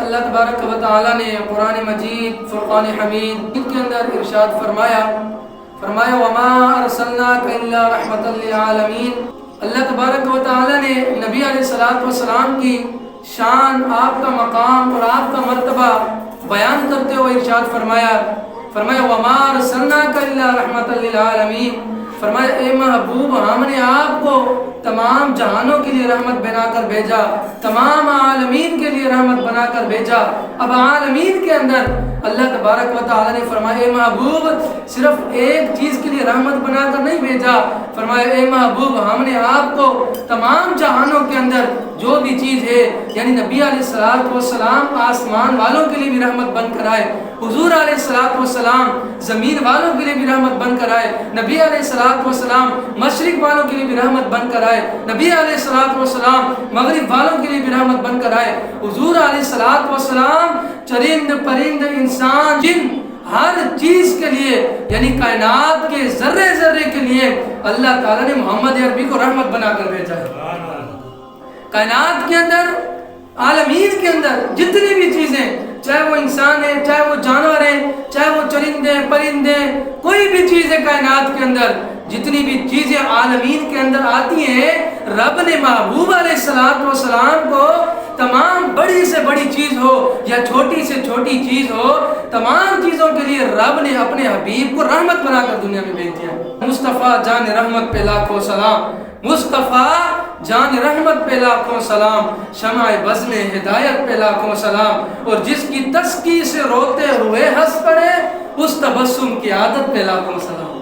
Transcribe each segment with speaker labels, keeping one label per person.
Speaker 1: اللہ تبارک و تعالی نے قرآن مجید فرقان حمید کے اندر ارشاد فرمایا وما ارسلناک الا رحمتا للعالمین۔ اللہ تبارک و تعالی نے نبی علیہ الصلوۃ والسلام کی شان، آپ کا مقام اور آپ کا مرتبہ بیان کرتے ہوئے ارشاد فرمایا وما ارسلناک الا رحمتا للعالمین، فرمایا اے محبوب ہم نے آپ کو تمام جہانوں کے لیے رحمت بنا کر بھیجا، تمام عالمین کے لیے رحمت بنا کر بھیجا۔ اب عالمین کے اندر اللہ تبارک و تعالی نے فرمایا اے محبوب صرف ایک چیز کے لیے رحمت بنا کر نہیں بھیجا، فرمایا اے محبوب ہم نے آپ کو تمام جہانوں کے اندر جو بھی چیز ہے، یعنی نبی علیہ الصلوۃ والسلام آسمان والوں کے لیے بھی رحمت بن کر آئے، حضور علیہ الصلوۃ والسلام زمین والوں کے لیے بھی رحمت بن کر آئے، نبی علیہ الصلوۃ والسلام مشرق والوں کے لیے بھی رحمت بن کر آئے، نبی علیہ الصلوۃ والسلام مغرب والوں کے لیے بھی رحمت بن کر آئے، حضور علیہ الصلوۃ والسلام چرند پرند انسان جن ہر چیز کے لیے، یعنی کائنات کے ذرے ذرے کے لیے اللہ تعالیٰ نے محمد عربی کو رحمت بنا کر بھیجا ہے۔ کائنات کے اندر، عالمین کے اندر جتنی بھی چیزیں، چاہے وہ انسان ہے، چاہے وہ جانور ہیں، چاہے وہ چرندے پرندے، کوئی بھی چیز ہے کائنات کے اندر، جتنی بھی چیزیں عالمین کے اندر آتی ہیں، رب نے محبوب علیہ السلام کو تمام بڑی سے بڑی چیز ہو یا چھوٹی سے چھوٹی چیز ہو، تمام چیزوں کے لیے رب نے اپنے حبیب کو رحمت بنا کر دنیا میں بھیج دیا۔ مصطفیٰ جان رحمت پہ لاکھوں سلام، مصطفیٰ جان رحمت پہ لاکھوں سلام، شمع بزم ہدایت پہ لاکھوں سلام، اور جس کی تسکی سے روتے ہوئے ہنس پڑے اس تبسم کی عادت پہ لاکھوں سلام۔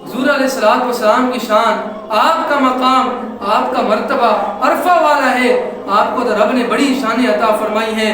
Speaker 1: حضور علیہ الصلوۃ والسلام کی شان، آپ کا مقام، آپ کا مرتبہ عرفہ والا ہے، آپ کو تو رب نے بڑی شانیں عطا فرمائی ہیں۔